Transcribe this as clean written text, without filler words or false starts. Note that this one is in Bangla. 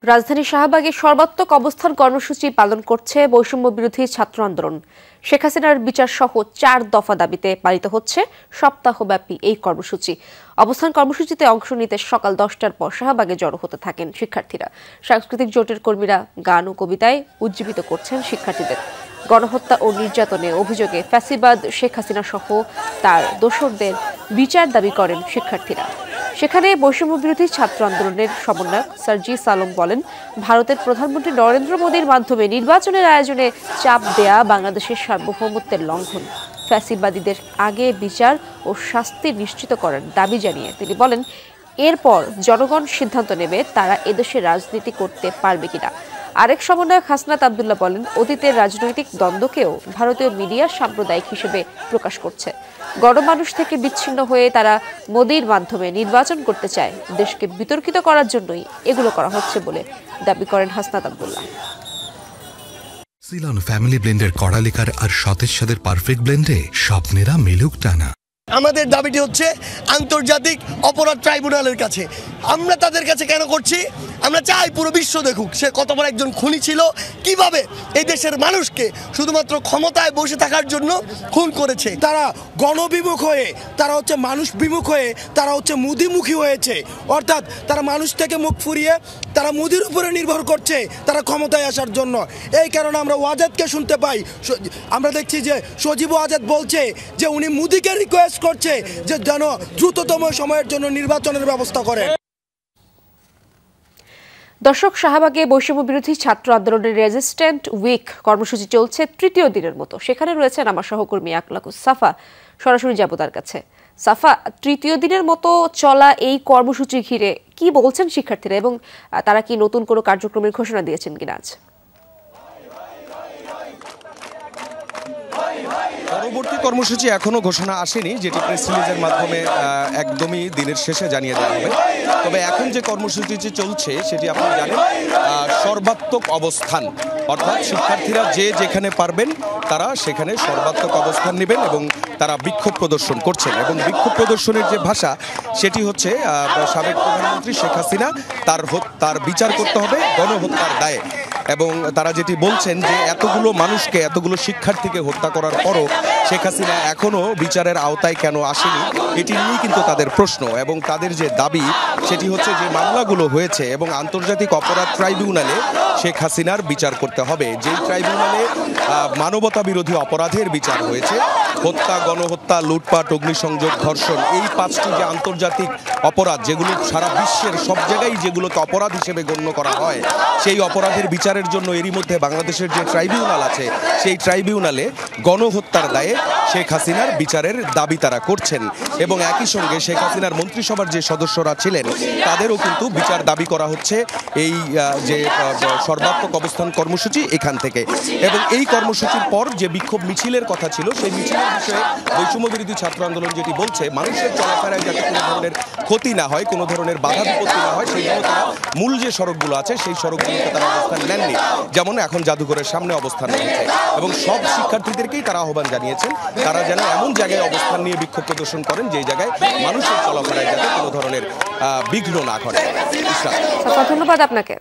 রাজধানী শাহবাগে সর্বাত্মক অবস্থান কর্মসূচি পালন করছে বৈষম্য বিরোধী ছাত্র আন্দোলন। শেখ হাসিনার বিচার সহ 4 দফা দাবিতে পালিত হচ্ছে সপ্তাহব্যাপী এই কর্মসূচি। অবস্থান কর্মসূচিতে অংশ নিতে সকাল 10টার পর শাহবাগে জড়ো হতে থাকেন শিক্ষার্থীরা। সাংস্কৃতিক জোটের কর্মীরা গান ও কবিতায় উজ্জীবিত করছেন শিক্ষার্থীদের। গণহত্যা ও নির্যাতনে অভিযোগে ফ্যাসিবাদ শেখ হাসিনা সহ তার দোসরদের বিচার দাবি করেন শিক্ষার্থীরা। সেখানে বৈষম্য বিরোধী ছাত্র আন্দোলনের সমন্বয়ক সার্জিস আলম বলেন, ভারতের প্রধানমন্ত্রী নরেন্দ্র মোদীর মাধ্যমে নির্বাচনের আয়োজনে চাপ দেয়া বাংলাদেশের সার্বভৌমত্বের লঙ্ঘন। ফ্যাসিবাদীদের আগে বিচার ও শাস্তি নিশ্চিত করার দাবি জানিয়ে তিনি বলেন, এরপর জনগণ সিদ্ধান্ত নেবে তারা এদেশে রাজনীতি করতে পারবে কিনা। আরেক সমন্বয়ক হাসনাত আবদুল্লাহ বলেন, অতীতের রাজনৈতিক দ্বন্দ্বকেও ভারতীয় মিডিয়া সাম্প্রদায়িক হিসেবে প্রকাশ করছে। গণমানুষ থেকে বিচ্ছিন্ন হয়ে তারা মোদীর মাধ্যমে নির্বাচন করতে চায়। দেশকে বিতর্কিত করার জন্যই এগুলো করা হচ্ছে বলে দাবি করেন হাসনাত আবদুল্লাহ। সিলন ফ্যামিলি ব্লেন্ডের কড়ালিকার আর সতেজ স্বাদের পারফেক্ট ব্লেন্ডে স্বপ্নেরা মিলুক টানা। আমাদের দাবিটি হচ্ছে আন্তর্জাতিক অপরাধ ট্রাইব্যুনালের কাছে। আমরা তাদের কাছে কেন করছি? আমরা চাই পুরো বিশ্ব দেখুক সে কত বড় একজন খুনি ছিল, কিভাবে এই দেশের মানুষকে শুধুমাত্র ক্ষমতায় বসে থাকার জন্য খুন করেছে। তারা গণবিমুখ হয়ে, তারা হচ্ছে মানুষ বিমুখ হয়ে, তারা হচ্ছে মুদিমুখী হয়েছে। অর্থাৎ তারা মানুষ থেকে মুখ ফুরিয়ে তারা মুদির উপরে নির্ভর করছে তারা ক্ষমতায় আসার জন্য। এই কারণে আমরা ওয়াজেদকে শুনতে পাই, আমরা দেখছি যে সজীব ওয়াজেদ বলছে যে উনি মুদিকে রিকোয়েস্ট করছে যে যেন দ্রুততম সময়ের জন্য নির্বাচনের ব্যবস্থা করে। দর্শক, শাহবাগে বৈষম্য বিরোধী ছাত্র আন্দোলনের রেজিস্ট্যান্ট উইক কর্মসূচি চলছে তৃতীয় দিনের মতো। সেখানে রয়েছেন আমার সহকর্মী আকলাকুস সাফা। সরাসরি যাব তার কাছে। সাফা, তৃতীয় দিনের মতো চলা এই কর্মসূচি ঘিরে কি বলছেন শিক্ষার্থীরা এবং তারা কি নতুন কোনো কার্যক্রমের ঘোষণা দিয়েছেন কিনা আজ? পরবর্তী কর্মসূচি এখনো ঘোষণা আসেনি, যেটি প্রেস রিলিজের মাধ্যমে একদমই দিনের শেষে জানিয়ে দেওয়া হবে। তবে এখন যে কর্মসূচিটি চলছে সেটি আপনারা জানেন, সর্বাত্মক অবস্থান, অর্থাৎ শিক্ষার্থীরা যে যেখানে পারবেন তারা সেখানে সর্বাত্মক অবস্থান নেবেন এবং তারা বিক্ষোভ প্রদর্শন করছেন। এবং বিক্ষোভ প্রদর্শনের যে ভাষা সেটি হচ্ছে সাবেক প্রধানমন্ত্রী শেখ হাসিনা তার বিচার করতে হবে গণহত্যার দায়ে। এবং তারা যেটি বলছেন যে এতগুলো মানুষকে, এতগুলো শিক্ষার্থীকে হত্যা করার পরও শেখ হাসিনা এখনও বিচারের আওতায় কেন আসেনি, এটি নিয়েই কিন্তু তাদের প্রশ্ন। এবং তাদের যে দাবি সেটি হচ্ছে যে মামলাগুলো হয়েছে এবং আন্তর্জাতিক অপরাধ ট্রাইব্যুনালে শেখ হাসিনার বিচার করতে হবে। যেই ট্রাইব্যুনালে মানবতা বিরোধী অপরাধের বিচার হয়েছে, হত্যা, গণহত্যা, লুটপাট, অগ্নিসংযোগ, ধর্ষণ, এই 5টি যে আন্তর্জাতিক অপরাধ যেগুলো সারা বিশ্বের সব জায়গায় যেগুলোকে অপরাধ হিসেবে গণ্য করা হয়, সেই অপরাধের বিচারের জন্য এরই মধ্যে বাংলাদেশের যে ট্রাইব্যুনাল আছে সেই ট্রাইব্যুনালে গণহত্যার দায়ে শেখ হাসিনার বিচারের দাবি তারা করছেন। এবং একই সঙ্গে শেখ হাসিনার মন্ত্রিসভার যে সদস্যরা ছিলেন তাদেরও কিন্তু বিচার দাবি করা হচ্ছে এই যে সর্বাত্মক অবস্থান কর্মসূচি এখান থেকে। এবং এই কর্মসূচির পর যে বিক্ষোভ মিছিলের কথা ছিল সেই মিছিলের বিষয়ে বৈষম্য বিরোধী ছাত্র আন্দোলন যেটি বলছে, মানুষের চলাফেরায় যাতে কোনো ধরনের ক্ষতি না হয়, কোনো ধরনের বাধা বিপত্তি না হয়, সেই জন্য তারা মূল যে সড়কগুলো আছে সেই সড়কগুলোতে তারা অবস্থান নেননি। যেমন এখন জাদুঘরের সামনে অবস্থান নিয়েছে এবং সব শিক্ষার্থীদেরকেই তারা আহ্বান জানিয়েছেন তারা যেন এমন জায়গায় অবস্থান নিয়ে বিক্ষোভ প্রদর্শন করেন যেই জায়গায় মানুষের চলাফেরায় যাতে কোনো ধরনের বিঘ্ন না ঘটে। ধন্যবাদ আপনাকে।